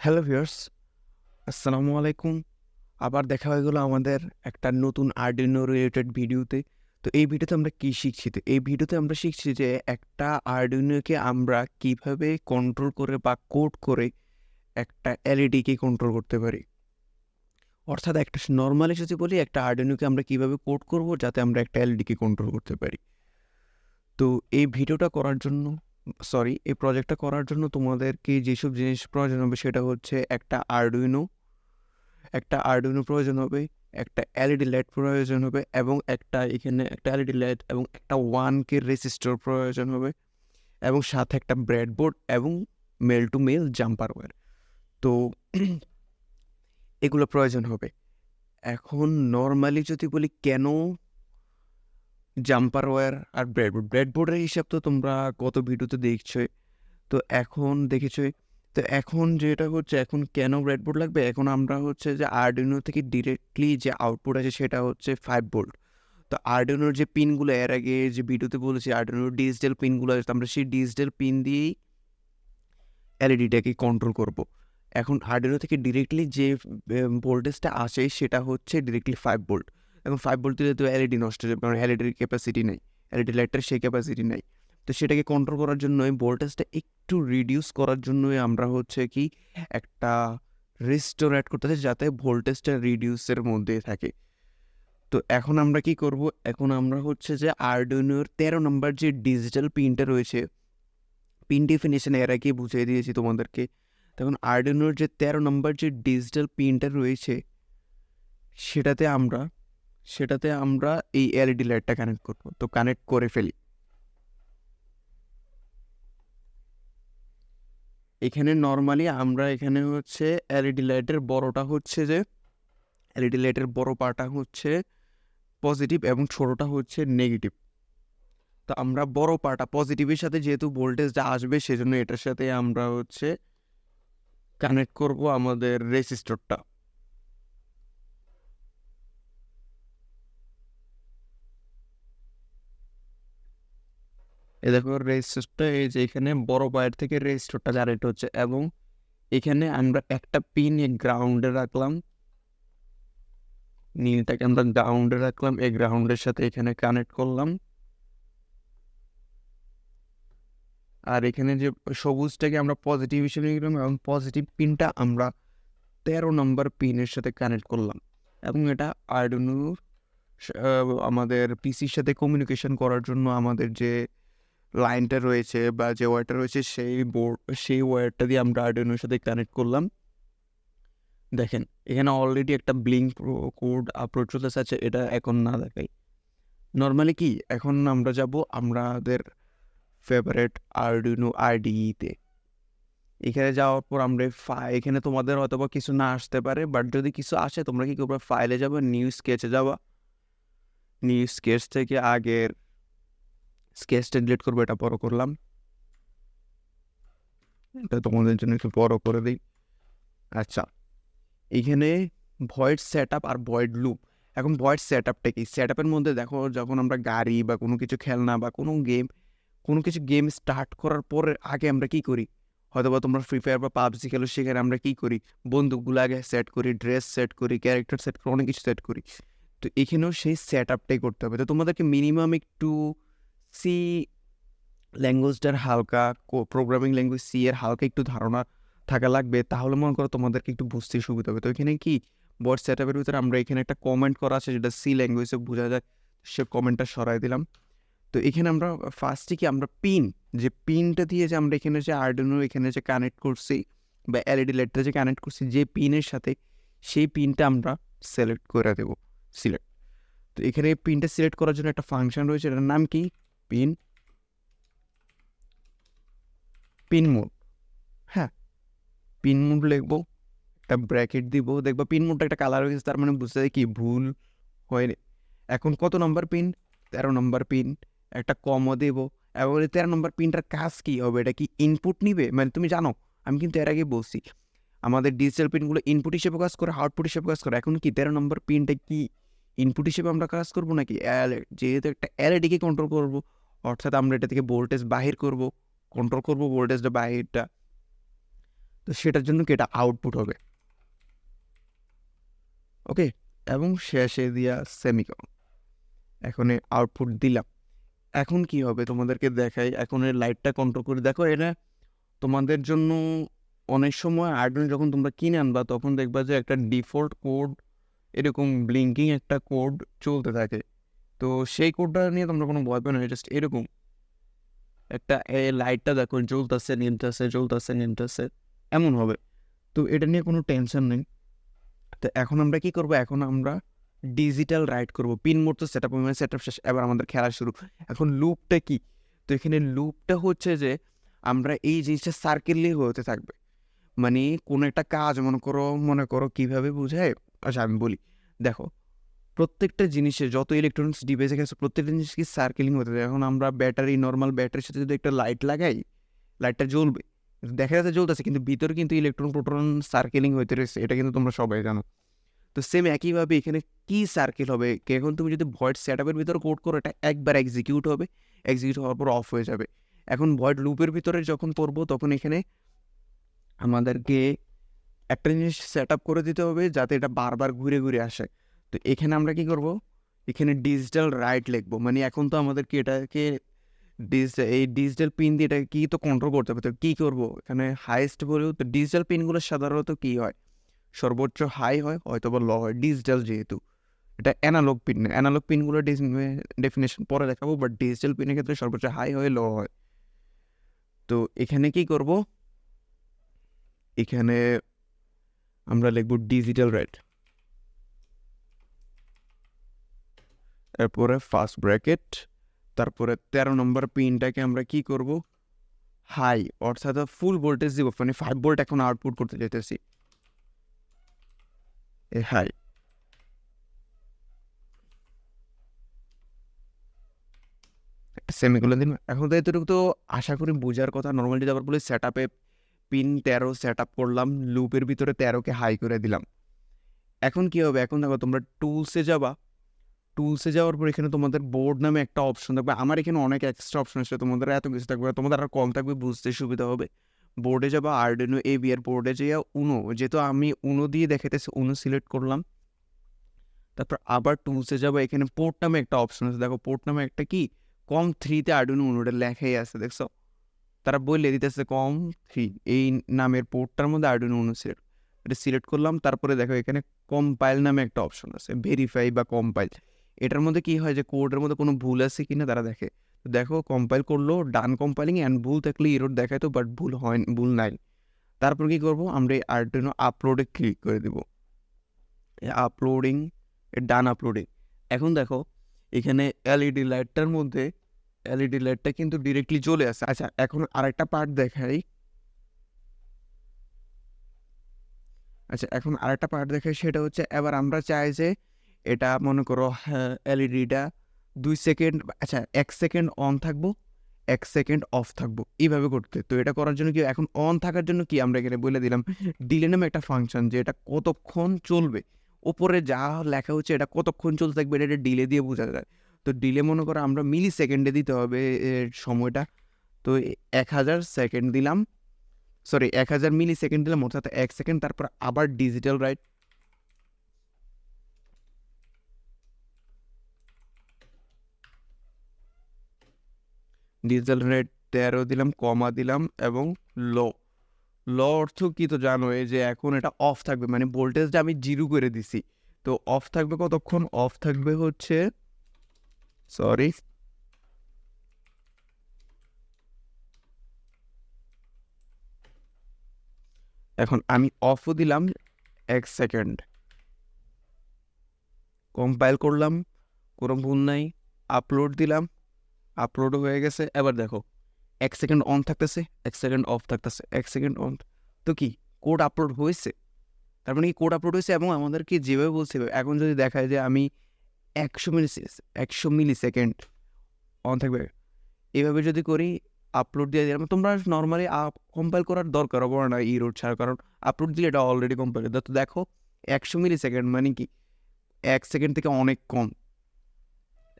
Hello viewers, আসসালামু আলাইকুম। আবার দেখা হয়ে গেল আমাদের একটা নতুন আরডুইনো রিলেটেড ভিডিওতে। তো এই ভিডিওতে আমরা কি শিখছি? তো এই ভিডিওতে আমরা শিখছি যে একটা আরডুইনোকে আমরা কিভাবে কন্ট্রোল করে বা কোড করে একটা এলইডিকে কন্ট্রোল করতে পারি। অর্থাৎ একটা নরমালি যদি বলি একটা আরডুইনোকে আমরা কিভাবে কোড করব যাতে আমরা একটা এলইডিকে কন্ট্রোল করতে পারি। তো এই ভিডিওটা করার জন্য এই প্রজেক্টটা করার জন্য তোমাদেরকে যেসব জিনিস প্রয়োজন হবে সেটা হচ্ছে একটা আরডুইনো প্রয়োজন হবে, একটা এলইডি লাইট প্রয়োজন হবে এবং এখানে একটা এলইডি লাইট এবং একটা 1K রেজিস্টর প্রয়োজন হবে এবং সাথে একটা ব্রেডবোর্ড এবং male to male jumper wire. তো এগুলো প্রয়োজন হবে। এখন নরমালি যদি বলি কেন জাম্পার ওয়্যার আর ব্রেডবোর্ডের হিসাব তো তোমরা গত ভিডিওতে দেখছোই। তো এখন দেখেছোই। তো এখন যেটা হচ্ছে এখন কেন ব্রেডবোর্ড লাগবে? এখন আমরা হচ্ছে যে আরডুইনো থেকে ডিরেক্টলি যে আউটপুট আছে সেটা হচ্ছে 5 ভোল্ট। তো আরডুইনোর যে পিনগুলো এর আগে যে ভিডিওতে বলেছি আরডুইনোর ডিজিটাল পিনগুলো আছে, আমরা সেই ডিজিটাল পিন দিয়েই এলইডিটাকে কন্ট্রোল করব। এখন আরডুইনো থেকে ডিরেক্টলি যে ভোল্টেজটা আসে সেটা হচ্ছে ডিরেক্টলি 5 ভোল্ট। এখন 5 ভোল্ট দিলে তো এলইডি নষ্ট হয়ে যাবে, কারণ এলইডির ক্যাপাসিটি নেই, এলইডি লাইটটার সেই ক্যাপাসিটি নেই। তো সেটাকে কন্ট্রোল করার জন্য ভোল্টেজটা একটু রিডিউস করার জন্যই আমরা হচ্ছে কি একটা রেজিস্টর অ্যাড করতেছি যাতে ভোল্টেজটা রিডিউসের মধ্যে থাকে। তো এখন আমরা কি করব? এখন আমরা হচ্ছে যে আরডুইনোর 13 নম্বর যে ডিজিটাল পিনটা রয়েছে, পিন ডেফিনেশন এর আগে বুঝিয়ে দিয়েছি তোমাদেরকে। তখন আরডুইনোর যে 13 নম্বর যে ডিজিটাল পিনটা রয়েছে সেটাতে আমরা এই এলইডি লাইটটা কানেক্ট করব। তো কানেক্ট করে ফেলি। এখানে নরমালি আমরা এখানে হচ্ছে এলইডি লাইটের বড় পার্টটা হচ্ছে পজিটিভ এবং ছোটটা হচ্ছে নেগেটিভ। তো আমরা বড় পার্টটা পজিটিভের সাথে যেহেতু ভোল্টেজটা আসবে সেজন্য এটার সাথে আমরা হচ্ছে কানেক্ট করব আমাদের রেজিস্টরটা। এই দেখো রেজিস্টরটা, এই যে এখানে বড় পায়ের থেকে রেজিস্টরটা কানেক্ট হচ্ছে এবং এখানে আমরা একটা পিন গ্রাউন্ডে রাখলাম, নীলটাকে আমরা গ্রাউন্ডে রাখলাম, এই গ্রাউন্ডের সাথে এখানে কানেক্ট করলাম। আর এখানে যে সবুজটাকে আমরা পজিটিভ হিসেবে নিলাম এবং পজিটিভ পিনটা আমরা 13 নম্বর পিনের সাথে কানেক্ট করলাম এবং এটা আরডুইনোর আমাদের পিসির সাথে কমিউনিকেশন করার জন্য আমাদের যে লাইনটা রয়েছে বা যে ওয়্যারটা রয়েছে সেই ওয়্যারটা দিয়ে আমরা আরডুইনোর সাথে কানেক্ট করলাম। দেখেন এখানে অলরেডি একটা ব্লিঙ্ক কোড আপলোড চলতেছে। আছে এটা এখন না দেখাই। নর্মালি কি এখন আমরা যাব আমাদের ফেভারিট আরডুইনো আইডিইতে। এখানে যাওয়ার পর আমরা এখানে তোমাদের হয়তো বা কিছু না আসতে পারে, বাট যদি কিছু আসে তোমরা কি করবে? ফাইলে যাবে, নিউ স্কেচে যাবা, নিউ স্কেচ থেকে আগের স্কেচটা ডিলিট করবো। এটা বড় করলাম, এটা তোমাদের জন্য একটু বড় করে দিই। আচ্ছা, এখানে ভয়েড সেট আপ আর ভয়েড লুপ। এখন ভয়েড সেট আপটা কি? সেট আপের মধ্যে দেখো যখন আমরা গাড়ি বা কোনো কিছু খেলনা বা কোনো কিছু গেম স্টার্ট করার পরে আগে আমরা কি করি? হয়তো বা তোমরা ফ্রি ফায়ার বা পাবজি খেলো, সেখানে আমরা কি করি? বন্দুকগুলো আগে সেট করি, ড্রেস সেট করি, ক্যারেক্টার সেট করি, অনেক কিছু সেট করি। তো এখানেও সেই সেট আপটাই করতে হবে। তো তোমাদেরকে মিনিমাম একটু সি ল্যাঙ্গুয়েজটার হালকা, প্রোগ্রামিং ল্যাঙ্গুয়েজ সি এর হালকা একটু ধারণা থাকা লাগবে, তাহলে মনে করো তোমাদেরকে একটু বুঝতে সুবিধা হবে। তো এখানে কি বট সেট আপের ভিতরে আমরা এখানে একটা কমেন্ট করা আছে যেটা সি ল্যাঙ্গুয়েজে বোঝা যায়, সে কমেন্টটা সরাই দিলাম। তো এখানে আমরা ফার্স্টে কি আমরা যে পিনটা দিয়ে যে আমরা এখানে যে আরডুইনো এখানে যে কানেক্ট করছি বা এলইডি লাইটটা যে কানেক্ট করছি যে পিনের সাথে, সেই পিনটা আমরা সিলেক্ট করে দেবো। সিলেক্ট। তো এখানে পিনটা সিলেক্ট করার জন্য একটা ফাংশন রয়েছে, এটার নাম কি? Pin mode. হ্যাঁ, পিন মোড লিখবো, একটা ব্র্যাকেট দিব, দেখবো পিন মোডটা একটা কালার হয়ে গেছে, তার মানে বুঝতে যায় কি ভুল হয়নি। এখন কত নম্বর পিন? 13 নম্বর পিন। একটা কমও দেব এবং 13 নম্বর পিনটার কাজ কি হবে? এটা কি ইনপুট নিবে? মানে তুমি জানো আমি কিন্তু এর আগে বলছি আমাদের ডিজিটাল পিনগুলো ইনপুট হিসেবে কাজ করে, আউটপুট হিসেবে কাজ করে। এখন কি 13 নম্বর পিনটা কি ইনপুট হিসেবে আমরা কাজ করবো নাকি যেহেতু একটা এলইডিকে কন্ট্রোল করব, অর্থাৎ আমরা এটা থেকে ভোল্টেজ বাহির করব, কন্ট্রোল করব ভোল্টেজটা বাহিরটা। তো তো সেটার জন্য কি এটা আউটপুট হবে, ওকে। এবং শেষে দিয়া সেমিকন, এখন আউটপুট দিলাম। এখন কি হবে তোমাদেরকে দেখাই, এখন এর লাইটটা কন্ট্রোল করে দেখো। এটা তোমাদের জন্য অনেক সময় আর্ডুইনো যখন তোমরা কিনে আনবা তখন দেখবা যে একটা ডিফল্ট কোড, এরকম ব্লিঙ্কিং একটা কোড চলতে থাকে। তো সেই কোডটা নিয়ে তোমরা কোনো ভয় পেও না, জাস্ট এরকম একটা লাইটটা দেখো জ্বলতেছে নিমতেছে জ্বলতেছে নিমতেছে, এমন হবে। তো এটা নিয়ে কোনো টেনশন নেই। তো এখন আমরা কি করব, এখন আমরা ডিজিটাল রাইট করব। পিন মোড তো সেট আপ মানে সেট আপ শেষ, এবার আমাদের খেলা শুরু। এখন লুপটা কি, তো এখানে লুপটা হচ্ছে যে আমরা এই জিনিসটা সার্কেলই হতে থাকবে। মানে কোনো একটা কাজ মনে করো কীভাবে বোঝায়, আচ্ছা আমি বলি। দেখো প্রত্যেকটা জিনিসে যত ইলেকট্রনিক্স ডিভাইস আছে প্রত্যেকটা জিনিস কি সার্কেলিং হতে থাকে। এখন আমরা ব্যাটারি, নর্মাল ব্যাটারির সাথে যদি একটা লাইট লাগাই, লাইটটা জ্বলবে, দেখা যাচ্ছে জ্বলতেছে, কিন্তু ভিতরে কিন্তু ইলেকট্রন প্রোটন সার্কেলিং হইতে রয়েছে, এটা কিন্তু তোমরা সবাই জানো। তো সেম একইভাবে এখানে কি সার্কেল হবে, এখন তুমি যদি ভয়েড সেট আপের ভিতরে কোড করো এটা একবার এক্সিকিউট হবে, এক্সিকিউট হওয়ার পর অফ হয়ে যাবে। এখন ভয়েড লুপের ভিতরে যখন পড়বো তখন এখানে আমাদেরকে একটা জিনিস সেট আপ করে দিতে হবে যাতে এটা বারবার ঘুরে ঘুরে আসে। তো এখানে আমরা কি করব, এখানে ডিজিটাল রাইট লিখবো। মানে এখন তো আমাদেরকে এটাকে এই ডিজিটাল পিন দিয়ে এটাকে কি তো কন্ট্রোল করতে হবে। তো কী করবো, এখানে হাইয়েস্ট বলেও তো ডিজিটাল পিনগুলো সাধারণত কী হয়, সর্বোচ্চ হাই হয় হয়তো বা ল হয়, ডিজিটাল যেহেতু। এটা অ্যানালগ পিন না, অ্যানালগ পিনগুলো ডেফিনেশন পরে দেখাবো, বাট ডিজিটাল পিনের ক্ষেত্রে সর্বোচ্চ হাই হয় লো হয়। তো এখানে কি করব, এখানে আমরা লিখব ডিজিটাল রাইট, তারপরে ফার্স্ট ব্র্যাকেট, তারপরে 13 নম্বর পিনটাকে আমরা কি করব, হাই, অর্থাৎ ফুল ভোল্টেজ দিব, মানে 5 ভোল্ট এখন আউটপুট করতে যেতেছি, হাই। সেমিকোলন দিন। এখন তো এতটুকু তো আশা করি বোঝার কথা। নর্মালি যাবার বলে সেট আপে পিন 13 সেট আপ করলাম, লুপের ভিতরে 13কে হাই করে দিলাম। এখন কি হবে, এখন দেখো তোমরা টুলসে যাবা, টুলসে যাওয়ার পর এখানে তোমাদের বোর্ড নামে একটা অপশন থাকবে। আমার এখানে অনেক এক্সট্রা অপশন আছে, তোমাদের এত কিছু থাকবে, তোমাদের আর কম থাকবে, বুঝতে সুবিধা হবে। বোর্ডে যাবা, আর্ডুইনো এভিআর বোর্ডে যাইয়া উনো, যেহেতু আমি উনো দিয়ে দেখাইতেছি উনো সিলেক্ট করলাম। তারপর আবার টুলসে যাবো, এখানে পোর্ট নামে একটা অপশন আছে, দেখো পোর্ট নামে একটা কি কম 3তে আর্ডুইনো উনোটা লেখাই আছে, দেখছো তারা বলে দিতেছে কম 3 এই নামের পোর্টটার মধ্যে আর্ডুইনো উনো সিলেক্ট, এটা সিলেক্ট করলাম। তারপরে দেখো এখানে কম্পাইল নামে একটা অপশন আছে, ভেরিফাই বা কম্পাইল। এটার মধ্যে কি হয় যে কোডের মধ্যে কোনো ভুল আছে কিনা তারা দেখে। তো দেখো কম্পাইল করলো, ডান কম্পাইলিং অ্যান্ড ভুল থাকলে এরর দেখায় তো, বাট ভুল হয়, ভুল নাই। তারপর কি করব, আমরা এই আর্ডুইনো আপলোডে ক্লিক করে দিব, আপলোডিং, ডান আপলোডিং। এখন দেখো এখানে এলইডি লাইটটার মধ্যে এলইডি লাইটটা কিন্তু ডিরেক্টলি চলে আসে। আচ্ছা এখন আরেকটা পার্ট দেখাই, সেটা হচ্ছে এবার আমরা চাই যে এটা মনে করো এলইডিটা 2 সেকেন্ড, আচ্ছা 1 সেকেন্ড অন থাকবো, 1 সেকেন্ড অফ থাকবো, এইভাবে করতে। তো এটা করার জন্য কি, এখন অন থাকার জন্য কি আমরা এখানে বলে দিলাম ডিলে নামে একটা ফাংশন, যে এটা কতক্ষণ চলবে, ওপরে যা লেখা হচ্ছে এটা কতক্ষণ চলতে থাকবে এটা ডিলে দিয়ে বোঝা যায়। তো ডিলে মনে করো আমরা মিলি সেকেন্ডে দিতে হবে এর সময়টা। তো 1000 সেকেন্ড দিলাম, সরি 1000 মিলি সেকেন্ড দিলাম, অর্থাৎ 1 সেকেন্ড। তারপর আবার ডিজিটাল রাইট, ডিজিটাল রেট 13 দিলাম, কমা দিলাম এবং লো। ল অর্থ কি তো জানো, এই যে এখন এটা অফ থাকবে, মানে ভোল্টেজটা আমি 0 করে দিছি। তো অফ থাকবে কতক্ষণ, অফ থাকবে হচ্ছে, সরি এখন আমি অফও দিলাম 1 সেকেন্ড, কম্পাইল করলাম, কোনো ভুল নাই, আপলোড দিলাম, আপলোডও হয়ে গেছে। এবার দেখো 1 সেকেন্ড অন থাকতেছে, 1 সেকেন্ড অফ থাকতেছে, 1 সেকেন্ড অন। তো কি কোড আপলোড হয়েছে, তার মানে কি কোড আপলোড হয়েছে। এবং আমাদেরকে যেভাবে বলছে, এখন যদি দেখায় যে আমি 100 মিলি সেকেন্ড অন থাকবে, এইভাবে যদি করি, আপলোড দিয়ে দিলাম, তোমরা নর্মালি কম্পাইল করার দরকার হবে না ই রোড ছাড়া, কারণ আপলোড দিলে এটা অলরেডি কম্পাইল। তো দেখো 100 মিলি সেকেন্ড মানে কি 1 সেকেন্ড থেকে অনেক কম।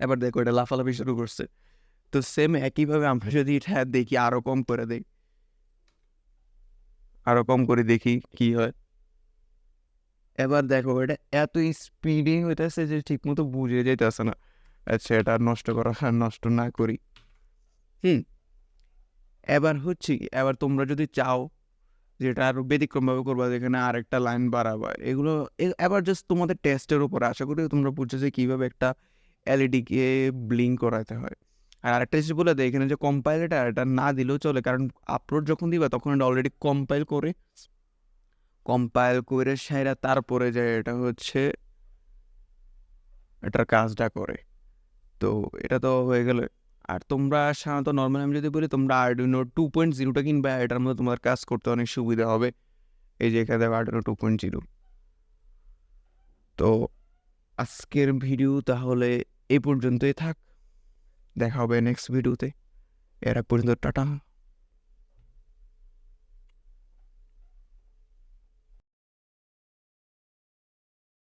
এবার দেখো এটা লাফালাফি শুরু করছে। তো সেম একইভাবে আমরা যদি এটা দেখি আরও কম করে দিই, আরও কম করে দেখি কি হয়। এবার দেখো এটা এত স্পিডে হইতেছে যে ঠিকমতো বুঝে যাইতেছে না। আচ্ছা, এটা নষ্ট না করি। এবার হচ্ছে কি, এবার তোমরা যদি চাও যেটা আরও ব্যতিক্রমভাবে করবা, যেখানে আরেকটা লাইন বাড়াবা, এগুলো এবার জাস্ট তোমাদের টেস্টের উপর, আশা করি তোমরা বুঝছো যে কীভাবে একটা এলইডিকে ব্লিঙ্ক করাতে হয়। আর আরেকটা জিনিস বলে দেয় এখানে, যে কম্পাইল এটা না দিলেও চলে, কারণ আপলোড যখন দিবা তখন এটা অলরেডি কম্পাইল করে সেরা তারপরে যে এটা হচ্ছে এটার কাজটা করে। তো এটা তো হয়ে গেল। আর তোমরা সাধারণত নর্মাল, আমি যদি বলি, তোমরা আরডুইনো 2.0টা কিনবা, এটার মধ্যে তোমার কাজ করতে অনেক সুবিধা হবে। এই যে এখানে আরডুইনো 2.0। তো আজকের ভিডিও তাহলে এই পর্যন্তই থাক, দেখা হবে নেক্সট ভিডিওতে। এর আগ পর্যন্ত টাটা।